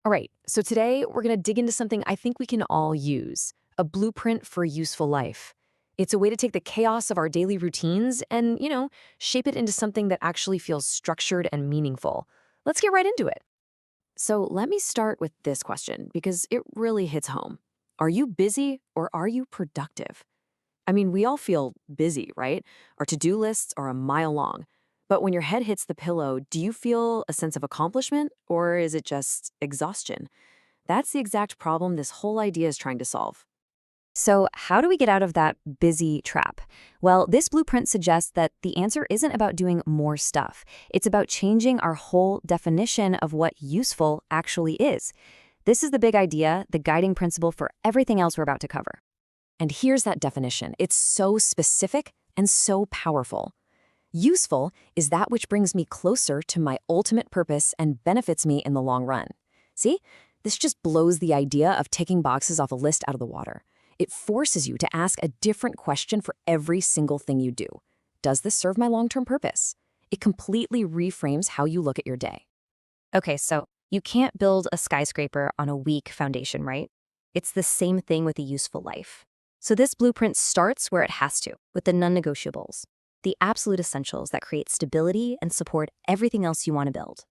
All right, so today we're going to dig into something I think we can all use, a blueprint for a useful life. It's a way to take the chaos of our daily routines and, shape it into something that actually feels structured and meaningful. Let's get right into it. So let me start with this question because it really hits home. Are you busy or are you productive? I mean, we all feel busy, right? Our to-do lists are a mile long. But when your head hits the pillow, do you feel a sense of accomplishment or is it just exhaustion? That's the exact problem this whole idea is trying to solve. So, how do we get out of that busy trap? Well, this blueprint suggests that the answer isn't about doing more stuff. It's about changing our whole definition of what useful actually is. This is the big idea, the guiding principle for everything else we're about to cover. And here's that definition. It's so specific and so powerful. Useful is that which brings me closer to my ultimate purpose and benefits me in the long run. See, this just blows the idea of ticking boxes off a list out of the water. It forces you to ask a different question for every single thing you do. Does this serve my long-term purpose? It completely reframes how you look at your day. Okay, so you can't build a skyscraper on a weak foundation, right? It's the same thing with a useful life. So this blueprint starts where it has to, with the non-negotiables, the absolute essentials that create stability and support everything else you want to build.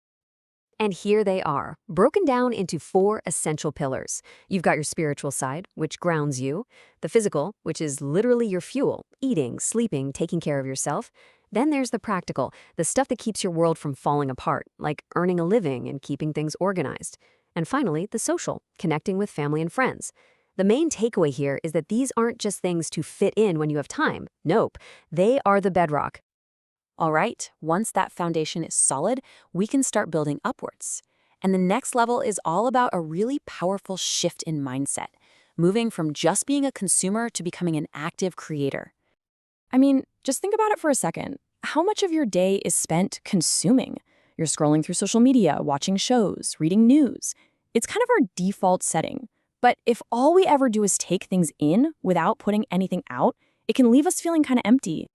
And here they are, broken down into 4 essential pillars. You've got your spiritual side, which grounds you, the physical, which is literally your fuel, eating, sleeping, taking care of yourself. Then there's the practical, the stuff that keeps your world from falling apart, like earning a living and keeping things organized. And finally, the social, connecting with family and friends. The main takeaway here is that these aren't just things to fit in when you have time. Nope, they are the bedrock. All right, once that foundation is solid, we can start building upwards. And the next level is all about a really powerful shift in mindset, moving from just being a consumer to becoming an active creator. I mean, just think about it for a second. How much of your day is spent consuming? You're scrolling through social media, watching shows, reading news. It's kind of our default setting. But if all we ever do is take things in without putting anything out, it can leave us feeling kind of empty.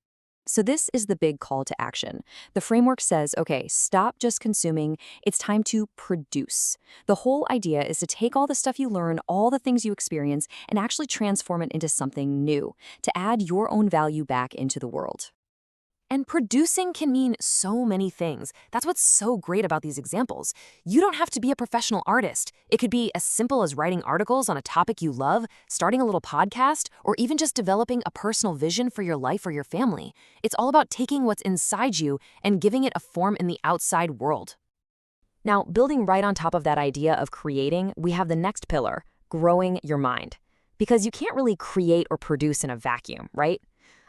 So this is the big call to action. The framework says, okay, stop just consuming. It's time to produce. The whole idea is to take all the stuff you learn, all the things you experience, and actually transform it into something new, to add your own value back into the world. And producing can mean so many things. That's what's so great about these examples. You don't have to be a professional artist. It could be as simple as writing articles on a topic you love, starting a little podcast, or even just developing a personal vision for your life or your family. It's all about taking what's inside you and giving it a form in the outside world. Now, building right on top of that idea of creating, we have the next pillar, growing your mind. Because you can't really create or produce in a vacuum, right?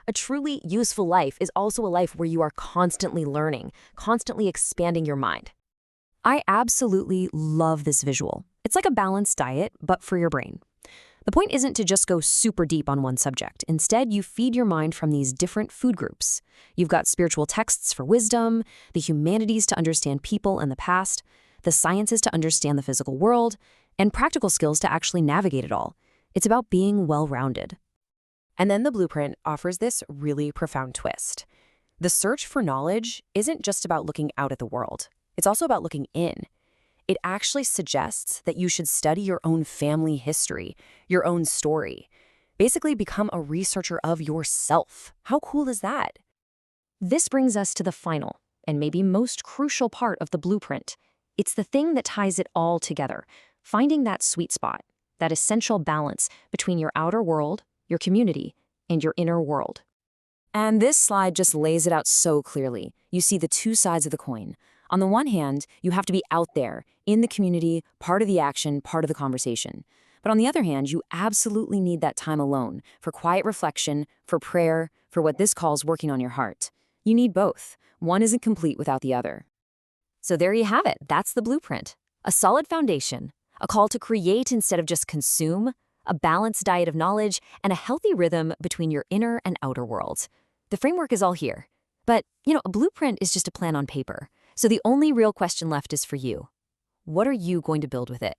A truly useful life is also a life where you are constantly learning, constantly expanding your mind. I absolutely love this visual. It's like a balanced diet, but for your brain. The point isn't to just go super deep on one subject. Instead, you feed your mind from these different food groups. You've got spiritual texts for wisdom, the humanities to understand people and the past, the sciences to understand the physical world, and practical skills to actually navigate it all. It's about being well-rounded. And then the blueprint offers this really profound twist. The search for knowledge isn't just about looking out at the world. It's also about looking in. It actually suggests that you should study your own family history, your own story. Basically become a researcher of yourself. How cool is that? This brings us to the final, and maybe most crucial part of the blueprint. It's the thing that ties it all together, finding that sweet spot, that essential balance between your outer world, your community, and your inner world. And this slide just lays it out so clearly. You see the two sides of the coin. On the one hand, you have to be out there, in the community, part of the action, part of the conversation. But on the other hand, you absolutely need that time alone, for quiet reflection, for prayer, for what this calls working on your heart. You need both. One isn't complete without the other. So there you have it. That's the blueprint. A solid foundation, a call to create instead of just consume, a balanced diet of knowledge, and a healthy rhythm between your inner and outer worlds. The framework is all here. But, a blueprint is just a plan on paper. So the only real question left is for you. What are you going to build with it?